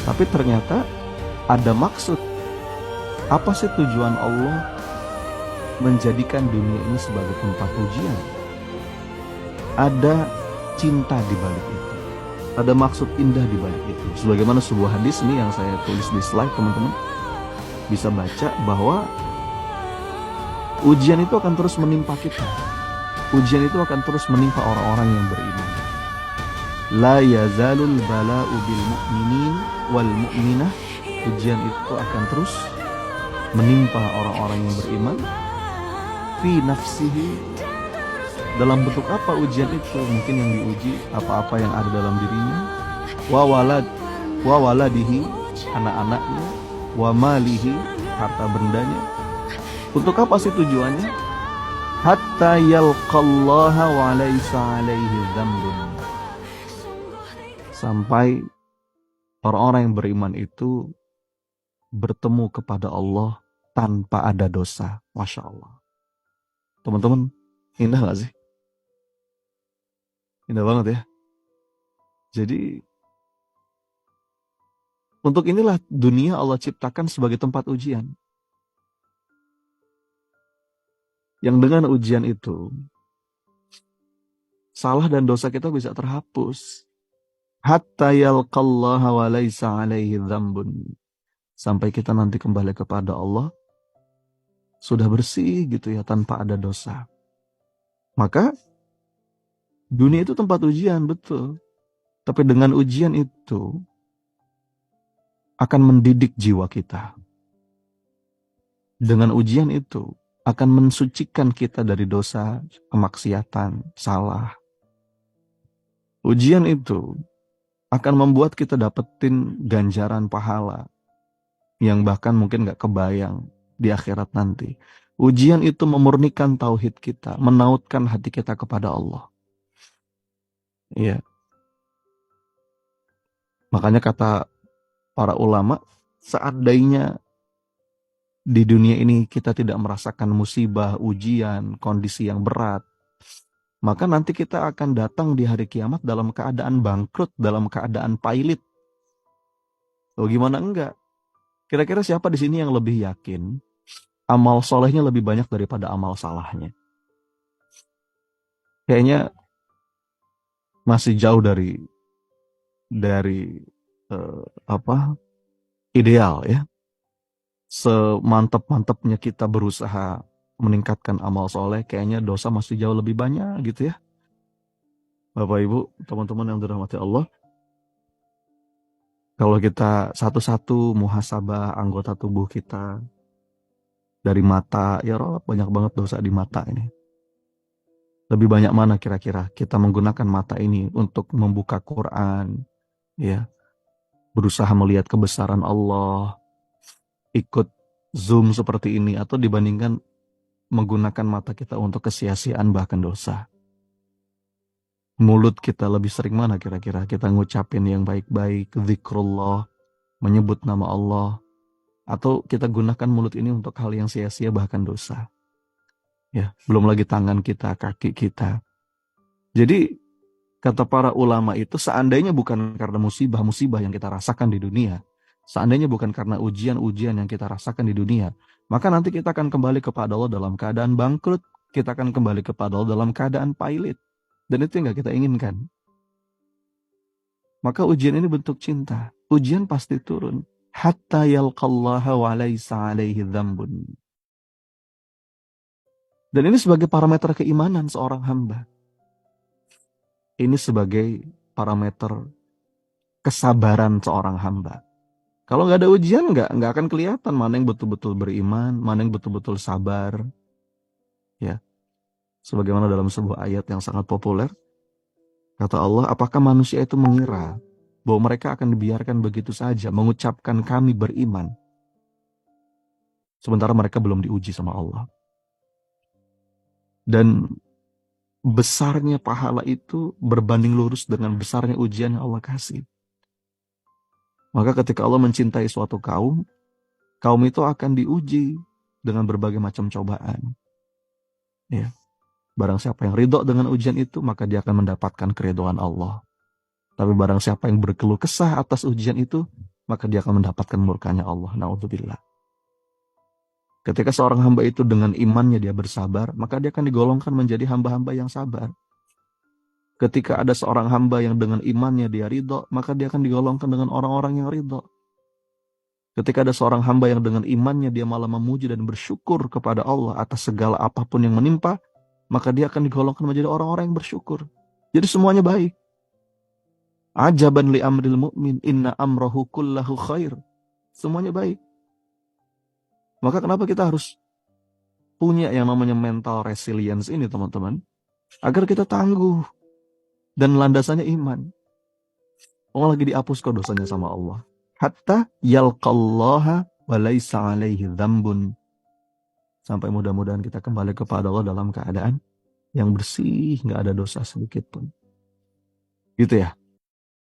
Tapi ternyata ada maksud. Apa sih tujuan Allah menjadikan dunia ini sebagai tempat ujian? Ada cinta di balik itu. Ada maksud indah di balik itu. Sebagaimana sebuah hadis ini yang saya tulis di slide, teman-teman bisa baca bahwa ujian itu akan terus menimpa kita. Ujian itu akan terus menimpa orang-orang yang beriman. La yazalul bala'u bil mu'minin wal mu'minah. Ujian itu akan terus menimpa orang-orang yang beriman. Fi nafsihi. Dalam bentuk apa ujian itu? Mungkin yang diuji apa-apa yang ada dalam dirinya. Wa waladihi, anak-anaknya. Wa malihi, harta bendanya. Untuk apa sih tujuannya? Hatta yalqallaha wa laysa alaihi dzambun. Sampai orang-orang yang beriman itu bertemu kepada Allah tanpa ada dosa. Masya Allah. Teman-teman, indah gak sih? Indah banget ya. Jadi, untuk inilah dunia Allah ciptakan sebagai tempat ujian. Yang dengan ujian itu, salah dan dosa kita bisa terhapus. Hatta yalqallaha wa laysa alaihi dzambun. Sampai kita nanti kembali kepada Allah, sudah bersih gitu ya, tanpa ada dosa. Maka, dunia itu tempat ujian, betul. Tapi dengan ujian itu, akan mendidik jiwa kita. Dengan ujian itu, akan mensucikan kita dari dosa, kemaksiatan, salah. Ujian itu akan membuat kita dapetin ganjaran pahala yang bahkan mungkin gak kebayang di akhirat nanti. Ujian itu memurnikan tauhid kita, menautkan hati kita kepada Allah. Iya. Makanya kata para ulama, seandainya di dunia ini kita tidak merasakan musibah, ujian, kondisi yang berat, maka nanti kita akan datang di hari kiamat dalam keadaan bangkrut, dalam keadaan pailit. Oh, gimana enggak? Kira-kira siapa di sini yang lebih yakin amal solehnya lebih banyak daripada amal salahnya? Kayaknya masih jauh dari ideal ya. Semantap-mantapnya kita berusaha meningkatkan amal soleh, kayaknya dosa masih jauh lebih banyak gitu ya. Bapak Ibu, teman-teman yang dirahmati Allah, kalau kita satu-satu muhasabah anggota tubuh kita, dari mata, ya Rob, banyak banget dosa di mata ini. Lebih banyak mana kira-kira kita menggunakan mata ini untuk membuka Quran, ya, berusaha melihat kebesaran Allah, ikut Zoom seperti ini, atau dibandingkan menggunakan mata kita untuk kesia-siaan bahkan dosa. Mulut kita lebih sering mana kira-kira kita ngucapin yang baik-baik, zikrullah, menyebut nama Allah, atau kita gunakan mulut ini untuk hal yang sia-sia bahkan dosa. Ya, belum lagi tangan kita, kaki kita. Jadi kata para ulama itu, seandainya bukan karena musibah-musibah yang kita rasakan di dunia, seandainya bukan karena ujian-ujian yang kita rasakan di dunia, maka nanti kita akan kembali kepada Allah dalam keadaan bangkrut, kita akan kembali kepada Allah dalam keadaan pailit. Dan itu yang gak kita inginkan. Maka ujian ini bentuk cinta. Ujian pasti turun. Hatta yalqallaha wa laysa alaihi dzambun. Dan ini sebagai parameter keimanan seorang hamba. Ini sebagai parameter kesabaran seorang hamba. Kalau nggak ada ujian, nggak akan kelihatan mana yang betul-betul beriman, mana yang betul-betul sabar. Ya, sebagaimana dalam sebuah ayat yang sangat populer, kata Allah, apakah manusia itu mengira bahwa mereka akan dibiarkan begitu saja mengucapkan kami beriman, sementara mereka belum diuji sama Allah. Dan besarnya pahala itu berbanding lurus dengan besarnya ujian yang Allah kasih. Maka ketika Allah mencintai suatu kaum, kaum itu akan diuji dengan berbagai macam cobaan. Ya. Barang siapa yang ridho dengan ujian itu, maka dia akan mendapatkan keridhaan Allah. Tapi barang siapa yang berkeluh kesah atas ujian itu, maka dia akan mendapatkan murkanya Allah. Na'udzubillah. Ketika seorang hamba itu dengan imannya dia bersabar, maka dia akan digolongkan menjadi hamba-hamba yang sabar. Ketika ada seorang hamba yang dengan imannya dia ridho, maka dia akan digolongkan dengan orang-orang yang ridho. Ketika ada seorang hamba yang dengan imannya dia malah memuji dan bersyukur kepada Allah atas segala apapun yang menimpa, maka dia akan digolongkan menjadi orang-orang yang bersyukur. Jadi semuanya baik. Ajaban li amril mu'min, inna amrahu kullahu khair. Semuanya baik. Maka kenapa kita harus punya yang namanya mental resilience ini, teman-teman? Agar kita tangguh. Dan landasannya iman. Allah lagi dihapus kok dosanya sama Allah. Hatta yalqallaha wa laysa alaihi dzambun. Sampai mudah-mudahan kita kembali kepada Allah dalam keadaan yang bersih, nggak ada dosa sedikit pun. Gitu ya.